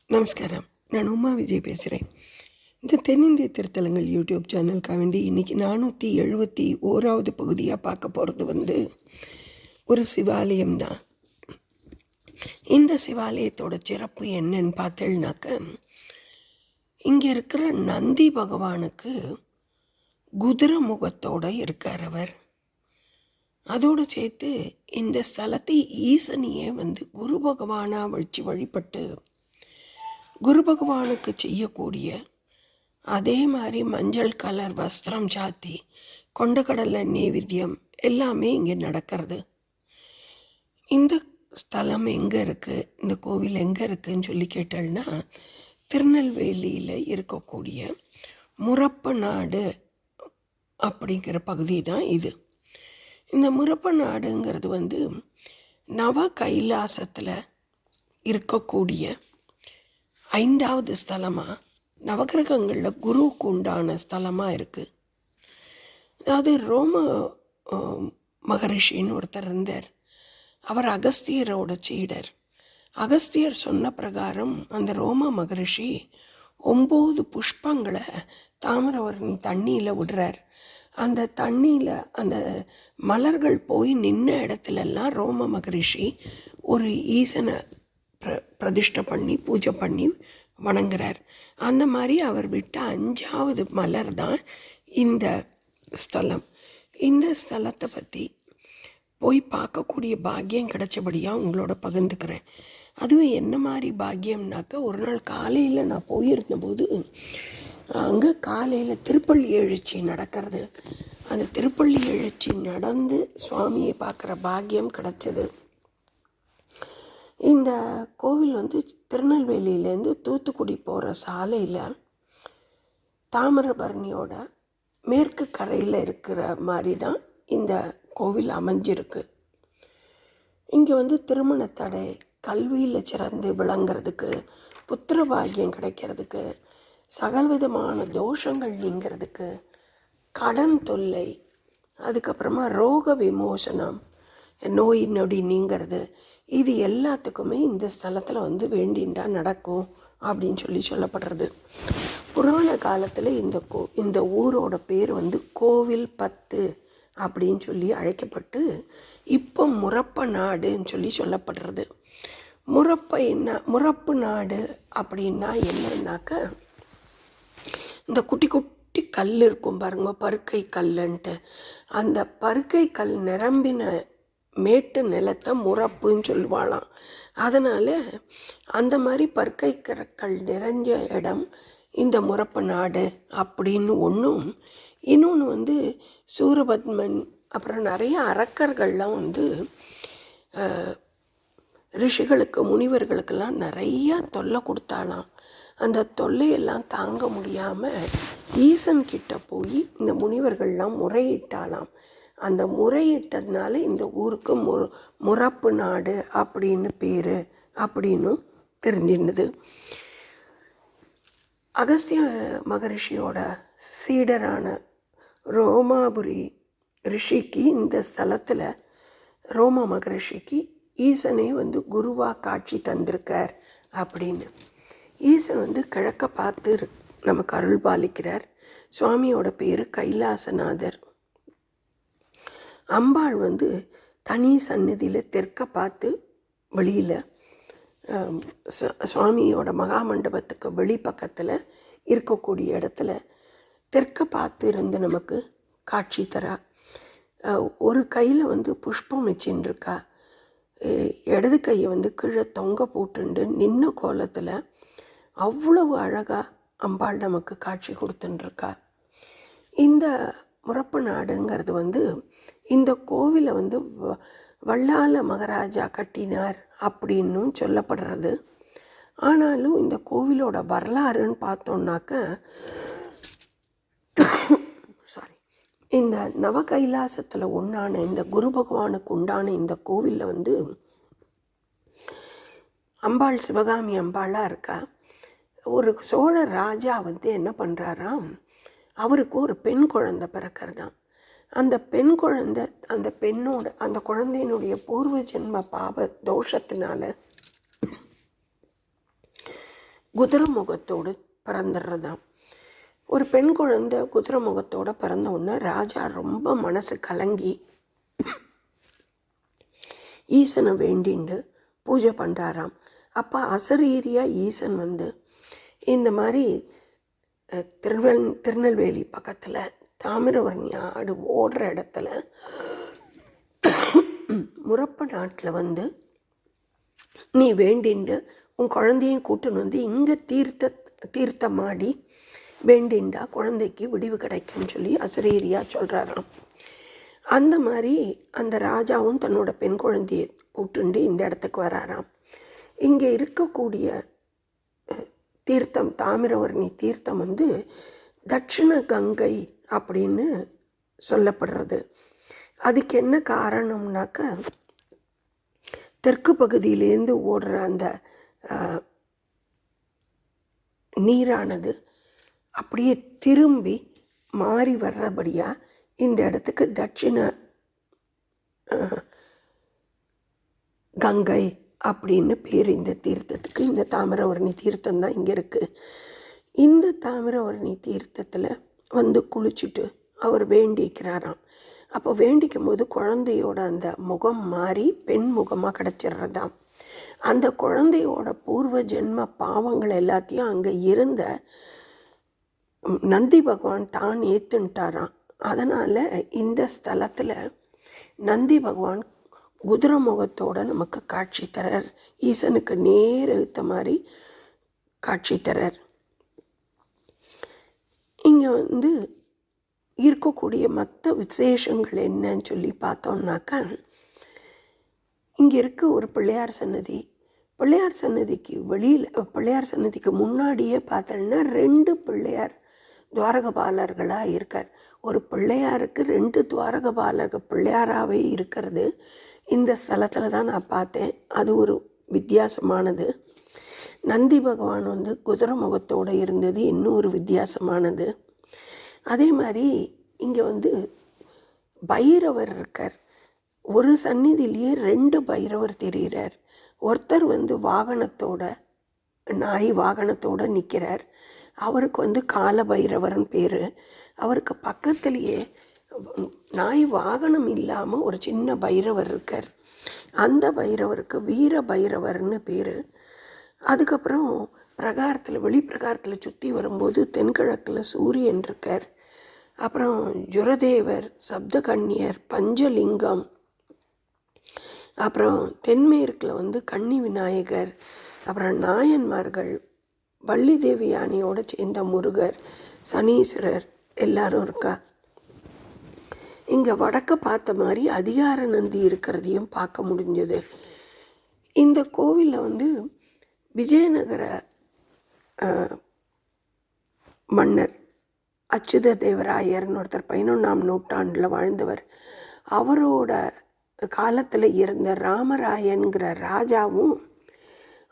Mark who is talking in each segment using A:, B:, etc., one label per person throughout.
A: நமஸ்காரம். நான் உமா விஜய் பேசுகிறேன். இந்த தென்னிந்திய திருத்தலங்கள் யூடியூப் சேனலுக்காக வேண்டி இன்றைக்கி 471வது பகுதியாக பார்க்க போகிறது ஒரு சிவாலயம் தான். இந்த சிவாலயத்தோட சிறப்பு என்னன்னு பார்த்தேன்னாக்க, இங்கே இருக்கிற நந்தி பகவானுக்கு குதிரை முகத்தோடு இருக்கார் அவர். அதோடு சேர்த்து இந்த ஸ்தலத்தை ஈசனியே குரு பகவானாக வழிபட்டு குரு பகவானுக்கு செய்யக்கூடிய அதே மாதிரி மஞ்சள் கலர் வஸ்திரம் சாத்தி கொண்டக்கடலை நெய்வேத்தியம் எல்லாமே இங்கே நடக்கிறது. இந்த ஸ்தலம் எங்கே இருக்குது, இந்த கோவில் எங்கே இருக்குதுன்னு சொல்லி கேட்டோம்னா, திருநெல்வேலியில் இருக்கக்கூடிய முரப்ப நாடு அப்படிங்கிற பகுதி தான் இது. இந்த முரப்ப நாடுங்கிறது நவ கைலாசத்தில் இருக்கக்கூடிய 5வது ஸ்தலமாக, நவகிரகங்களில் குருவுக்கு உண்டான ஸ்தலமாக இருக்குது. அதாவது ரோம மகரிஷின்னு ஒருத்தர் இருந்தார். அவர் அகஸ்தியரோட சீடர். அகஸ்தியர் சொன்ன பிரகாரம் அந்த ரோம மகரிஷி 9 புஷ்பங்களை தாமிரவர்ணி தண்ணியில் விடுறார். அந்த தண்ணியில் அந்த மலர்கள் போய் நின்ன இடத்துலலாம் ரோம மகரிஷி ஒரு ஈசனை பிரதிஷ்டை பண்ணி பூஜை பண்ணி வணங்குறார். அந்த மாதிரி அவர் விட்ட 5வது மலர் தான் இந்த ஸ்தலம். இந்த ஸ்தலத்தை பற்றி போய் பார்க்கக்கூடிய பாக்கியம் கிடைச்சபடியாக உங்களோட பகிர்ந்துக்கிறேன். அதுவும் என்ன மாதிரி பாக்கியம்னாக்க, ஒரு நாள் காலையில் நான் போயிருந்தபோது அங்கே காலையில் திருப்பள்ளி எழுச்சி நடக்கிறது. அந்த திருப்பள்ளி எழுச்சி நடந்து சுவாமியை பார்க்குற பாக்கியம் கிடச்சிது. இந்த கோவில் திருநெல்வேலியிலேருந்து தூத்துக்குடி போகிற சாலையில் தாமிரபரணியோட மேற்கு கரையில் இருக்கிற மாதிரி தான் இந்த கோவில் அமைஞ்சிருக்கு. இங்கே திருமண தடை, கல்வியில் சிறந்து விளங்கிறதுக்கு, புத்திர பாக்கியம் கிடைக்கிறதுக்கு, சகலவிதமான தோஷங்கள் நீங்கிறதுக்கு, கடன் தொல்லை, அதுக்கப்புறமா ரோக விமோசனம், நோய் நொடி நீங்கிறது, இது எல்லாத்துக்குமே இந்த ஸ்தலத்தில் வேண்டின்றா நடக்கும் அப்படின்னு சொல்லப்படுறது. புராண காலத்தில் இந்த ஊரோட பேர் கோவில் 10 அப்படின்னு சொல்லி அழைக்கப்பட்டு இப்போ முரப்ப நாடுன்னு சொல்லப்படுறது. முரப்பு நாடு அப்படின்னா என்னன்னாக்க, இந்த குட்டி குட்டி கல் இருக்கும் பாருங்க, பருக்கை கல்லுன்ட்டு, அந்த பருக்கை கல் நிரம்பின மேட்டு நிலத்தை முரப்புன்னு சொல்லுவாளாம். அதனால் அந்த மாதிரி பருக்கை கற்கள் நிறைஞ்ச இடம் இந்த முரப்ப நாடு அப்படின்னு ஒன்றும். இன்னொன்று சூரபத்மன் அப்புறம் நிறைய அரக்கர்கள்லாம் ரிஷிகளுக்கு முனிவர்களுக்கெல்லாம் நிறையா தொல்லை கொடுத்தாலாம். அந்த தொல்லையெல்லாம் தாங்க முடியாமல் ஈசன் கிட்ட போய் இந்த முனிவர்கள்லாம் முறையிட்டாலாம். அந்த முறையிட்டதுனால இந்த ஊருக்கு முரப்பு நாடு அப்படின்னு பேர் அப்படின்னும் தெரிஞ்சிருந்தது. அகஸ்திய மகரிஷியோட சீடரான ரோமாபுரி ரிஷிக்கு இந்த ஸ்தலத்தில் ரோம மகரிஷிக்கு ஈசனே குருவாக காட்சி தந்திருக்கார் அப்படின்னு. ஈசன் கிழக்க பார்த்து நமக்கு அருள் பாலிக்கிறார். சுவாமியோட பேர் கைலாசநாதர். அம்பாள் தனி சந்நிதியில் தெற்க பார்த்து வெளியில் சுவாமியோட மகாமண்டபத்துக்கு வெளிப்பக்கத்தில் இருக்கக்கூடிய இடத்துல தெற்க பார்த்து இருந்து நமக்கு காட்சி தரா. ஒரு கையில் புஷ்பம் வச்சுருக்கா, இடது கையை கீழே தொங்க போட்டுண்டு நின்ன கோலத்தில் அவ்வளவு அழகாக அம்பாள் நமக்கு காட்சி கொடுத்துட்டுருக்கா. இந்த முரப்பு நாடுங்கிறது இந்த கோவிலை வல்லால மகாராஜா கட்டினார் அப்படின்னும் சொல்லப்படுறது. ஆனாலும் இந்த கோவிலோட வரலாறுன்னு பார்த்தோம்னாக்க, இந்த நவ கைலாசத்தில் ஒன்றான இந்த குரு பகவானுக்கு உண்டான இந்த கோவிலில் அம்பாள் சிவகாமி அம்பாளாக இருக்கா. ஒரு சோழ ராஜா என்ன பண்ணுறாராம், அவருக்கு ஒரு பெண் குழந்தை பிறக்கிறதாம். அந்த பெண் குழந்தை, அந்த குழந்தையினுடைய பூர்வ ஜென்ம பாப தோஷத்தினால குதிரை முகத்தோடு பிறந்துடுறதாம். ஒரு பெண் குழந்தை குதிரை முகத்தோடு பிறந்த உடனே ராஜா ரொம்ப மனசு கலங்கி ஈசனை வேண்டிண்டு பூஜை பண்ணுறாராம். அப்போ அசரீரியாக ஈசன் வந்து இந்த மாதிரி திருநெல்வேலி பக்கத்தில் தாமிரவர்ணி ஆடு ஓடுற இடத்துல முறப்ப நாட்டில் வந்து நீ வேண்டிண்டு உன் குழந்தையும் கூட்டுன்னு வந்து இங்கே தீர்த்தமாடி வேண்டிண்டா குழந்தைக்கு விடிவு கிடைக்கும்னு சொல்லி அசரீரியாக சொல்கிறாராம். அந்த மாதிரி அந்த ராஜாவும் தன்னோட பெண் குழந்தையை கூட்டுண்டு இந்த இடத்துக்கு வராராம். இங்கே இருக்கக்கூடிய தீர்த்தம் தாமிரவர்ணி தீர்த்தம் வந்து தட்சிண கங்கை அப்படின்னு சொல்லப்படுறது. அதுக்கு என்ன காரணம்னாக்க தெற்கு பகுதியிலேருந்து ஓடுற அந்த நீரானது அப்படியே திரும்பி மாறி வர்றபடியாக இந்த இடத்துக்கு தட்சிண கங்கை அப்படின்னு பேர் இந்த தீர்த்தத்துக்கு. இந்த தாமிரவர்ணி தீர்த்தம் தான் இங்கே இருக்குது. இந்த தாமிரவர்ணி தீர்த்தத்தில் வந்து குளிச்சுட்டு அவர் வேண்டிக்கிறாராம். அப்போ வேண்டிக்கும் போது குழந்தையோட அந்த முகம் மாறி பெண் முகமாக கிடச்சிட்றதாம். அந்த குழந்தையோட பூர்வ ஜென்ம பாவங்கள் எல்லாத்தையும் அங்கே இருந்த நந்தி பகவான் தான் ஏற்றுன்ட்டாராம். அதனால் இந்த ஸ்தலத்தில் நந்தி பகவான் குதிரை முகத்தோடு நமக்கு காட்சி தரார். ஈசனுக்கு நேர் எழுத்த மாதிரி காட்சி தரார். இங்கே வந்து இருக்கக்கூடிய மற்ற விசேஷங்கள் என்னன்னு சொல்லி பார்த்தோம்னாக்கா, இங்கே இருக்க ஒரு பிள்ளையார் சன்னதி. பிள்ளையார் சன்னதிக்கு வெளியில், பிள்ளையார் சன்னதிக்கு முன்னாடியே பார்த்தோன்னா 2 பிள்ளையார் துவாரகபாலர்களாக இருக்கார். ஒரு பிள்ளையாருக்கு 2 துவாரகபாலர்கள் பிள்ளையாராகவே இருக்கிறது இந்த ஸ்தலத்தில் தான் நான் பார்த்தேன். அது ஒரு வித்தியாசமானது. நந்தி பகவான் வந்து குதிரை முகத்தோடு இருந்தது இன்னொரு வித்தியாசமானது. அதே மாதிரி இங்கே வந்து பைரவர் இருக்கார். ஒரு சந்நிதியிலேயே 2 பைரவர் தெரிகிறார். ஒருத்தர் வந்து வாகனத்தோட நாய் வாகனத்தோடு நிற்கிறார். அவருக்கு வந்து கால பைரவர்னு பேர். அவருக்கு பக்கத்துலேயே நாய் வாகனம் இல்லாமல் ஒரு சின்ன பைரவர் இருக்கார். அந்த பைரவருக்கு வீர பைரவர்னு பேர். அதுக்கப்புறம் பிரகாரத்தில் வெளிப்பிரகாரத்தில் சுற்றி வரும்போது தென்கிழக்கில் சூரியன் இருக்கார். அப்புறம் ஜுரதேவர், சப்தகன்னியர், பஞ்சலிங்கம், அப்புறம் தென்மேற்கில் வந்து கன்னி விநாயகர், அப்புறம் நாயன்மார்கள், வள்ளி தேவி யானையோடு சேர்ந்த முருகர், சனீஸ்வரர் எல்லாரும் இருக்கா. இங்கே வடக்க பார்த்த மாதிரி அதிகார நந்தி இருக்கிறதையும் பார்க்க முடிஞ்சது. இந்த கோவிலில் வந்து விஜயநகர மன்னர் அச்சுத தேவராயர்னு ஒருத்தர் 11ஆம் நூற்றாண்டில் வாழ்ந்தவர். அவரோட காலத்தில் இருந்த ராமராயன்கிற ராஜாவும்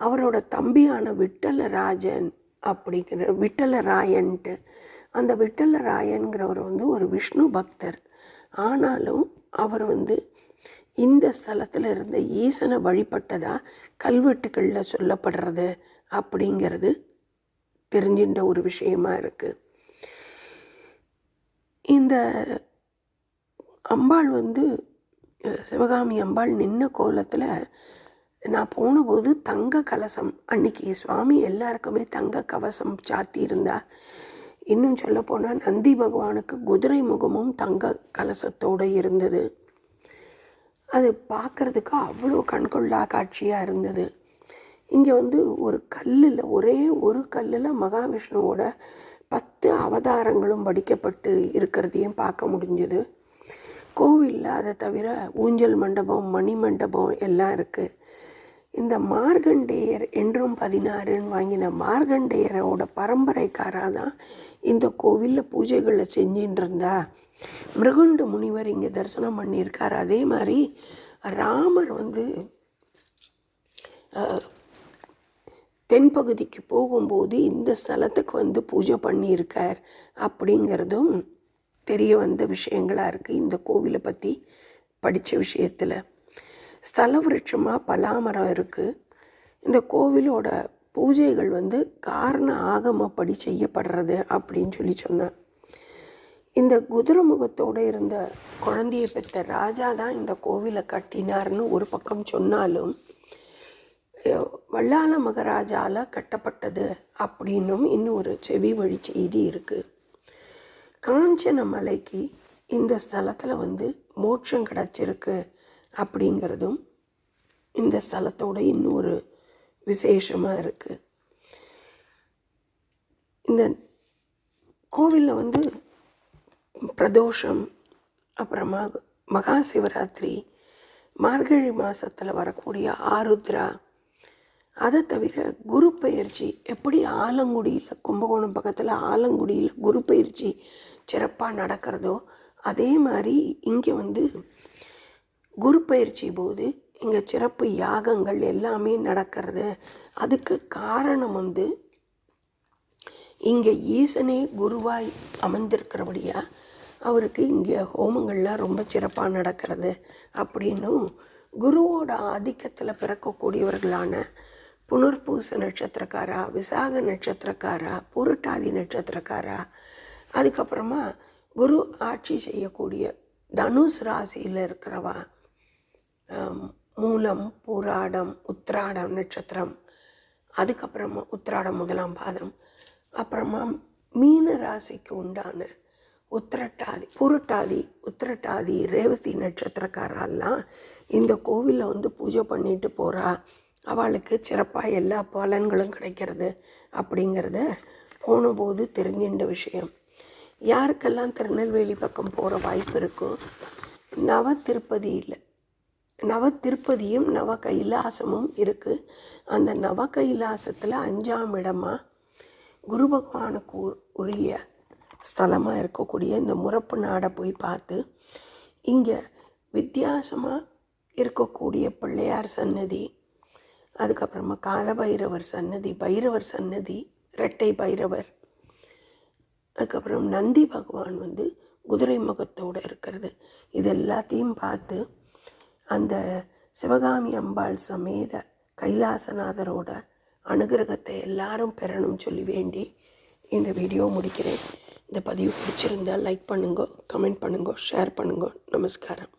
A: அவரோட தம்பியான விட்டலராஜன் அப்படிங்கிற விட்டலராயன்ட்டு, அந்த விட்டலராயன்கிறவர் வந்து ஒரு விஷ்ணு பக்தர். ஆனாலும் அவர் வந்து இந்த ஸ்தலத்தில் இருந்த ஈசனை வழிபட்டதாக கல்வெட்டுகளில் சொல்லப்படுறது அப்படிங்கிறது தெரிஞ்சின்ற ஒரு விஷயமா இருக்குது. இந்த அம்பாள் வந்து சிவகாமி அம்பாள் நின்ன கோலத்தில் நான் போனபோது தங்க கலசம், அன்றைக்கி சுவாமி எல்லாருக்குமே தங்க கவசம் சாத்தி இருந்தா. இன்னும் சொல்லப்போனால் நந்தி பகவானுக்கு குதிரை முகமும் தங்க கலசத்தோடு இருந்தது. அது பார்க்குறதுக்கு அவ்வளோ கண்கொள்ளா காட்சியாக இருந்தது. இங்கே வந்து ஒரு கல்லில், ஒரே ஒரு கல்லில் மகாவிஷ்ணுவோட 10 அவதாரங்களும் வடிக்கப்பட்டு இருக்கிறதையும் பார்க்க முடிஞ்சது. கோவிலில் அதை தவிர ஊஞ்சல் மண்டபம், மணி மண்டபம் எல்லாம் இருக்குது. இந்த மார்கண்டேயர் என்றும் 16ன்னு வாங்கின மார்கண்டேயரோட பரம்பரைக்காராக தான் இந்த கோவிலில் பூஜைகளில் செஞ்சுட்டு இருந்தா. மிருகுண்டு முனிவர் இங்கே தரிசனம் பண்ணியிருக்கார். அதே மாதிரி ராமர் வந்து தென்பகுதிக்கு போகும்போது இந்த ஸ்தலத்துக்கு வந்து பூஜை பண்ணியிருக்கார் அப்படிங்கிறதும் தெரிய வந்த விஷயங்களாக இருக்குது. இந்த கோவிலை பற்றி படித்த விஷயத்தில் ஸ்தல விருட்சமாக பலாமரம் இருக்குது. இந்த கோவிலோட பூஜைகள் வந்து காரண ஆகமப்படி செய்யப்படுறது அப்படின்னு சொன்னார். இந்த குதிரை முகத்தோடு இருந்த குழந்தையை பெற்ற ராஜா தான் இந்த கோவிலை கட்டினார்னு ஒரு பக்கம் சொன்னாலும் வல்லாள மகாராஜால் கட்டப்பட்டது அப்படின்னும் இன்னும் ஒரு செவி வழி செய்தி இருக்குது. காஞ்சன மலைக்கு இந்த ஸ்தலத்தில் வந்து மோட்சம் கிடச்சிருக்கு அப்படிங்கிறதும் இந்த ஸ்தலத்தோட இன்னொரு விசேஷமாக இருக்குது. இந்த கோவிலில் வந்து பிரதோஷம், அப்புறமா மகா சிவராத்திரி, மார்கழி மாதத்தில் வரக்கூடிய ஆருத்ரா, அதை தவிர குரு பயிற்சி எப்படி ஆலங்குடியில், கும்பகோணம் பக்கத்தில் ஆலங்குடியில் குரு பயிற்சி சிறப்பாக நடக்கிறதோ அதே மாதிரி இங்கே வந்து குரு பயிற்சி போது இங்கே சிறப்பு யாகங்கள் எல்லாமே நடக்கிறது. அதுக்கு காரணம் வந்து இங்கே ஈசனே குருவாய் அமர்ந்திருக்கிறபடியா அவருக்கு இங்கே ஹோமங்கள்லாம் ரொம்ப சிறப்பாக நடக்கிறது அப்படின்னும், குருவோட ஆதிக்கத்தில் பிறக்கக்கூடியவர்களான புனர்பூச நட்சத்திரக்காரா, விசாக நட்சத்திரக்காரா, பூரட்டாதி நட்சத்திரக்காரா, அதுக்கப்புறமா குரு ஆட்சி செய்யக்கூடிய தனுஷ் ராசியில் இருக்கிறவா, மூலம், பூராடம், உத்திராடம் நட்சத்திரம், அதுக்கப்புறமா உத்திராடம் 1ஆம் பாதம், அப்புறமா மீன ராசிக்கு உண்டான உத்திரட்டாதி, பூரட்டாதி, உத்திரட்டாதி, ரேவதி நட்சத்திரக்காரெல்லாம் இந்த கோவிலில் வந்து பூஜை பண்ணிட்டு போகிறா. அவளுக்கு சிறப்பாக எல்லா பலன்களும் கிடைக்கிறது அப்படிங்கிறத போனபோது தெரிஞ்சின்ற விஷயம். யாருக்கெல்லாம் திருநெல்வேலி பக்கம் போகிற வாய்ப்பு இருக்கோ, நவ திருப்பதியும் நவ கைலாசமும் இருக்குது. அந்த நவ கைலாசத்தில் 5ஆம் இடமாக குரு பகவானுக்கு உரிய ஸ்தலமாக இருக்கக்கூடிய இந்த முரப்பு நாடை போய் பார்த்து, இங்கே வித்தியாசமாக இருக்கக்கூடிய பிள்ளையார் சன்னதி, அதுக்கப்புறமா காலபைரவர் சன்னதி, பைரவர் சன்னதி, இரட்டை பைரவர், அதுக்கப்புறம் நந்தி பகவான் வந்து குதிரை முகத்தோடு இருக்கிறது, இது எல்லாத்தையும் பார்த்து அந்த சிவகாமி அம்பாள் சமேத கைலாசநாதரோட அனுகிரகத்தை எல்லாரும் பெறணும்னு சொல்லி வேண்டி இந்த வீடியோ முடிக்கிறேன். இந்த பதிவு பிடிச்சிருந்தால் லைக் பண்ணுங்க, கமெண்ட் பண்ணுங்க, ஷேர் பண்ணுங்க. நமஸ்காரம்.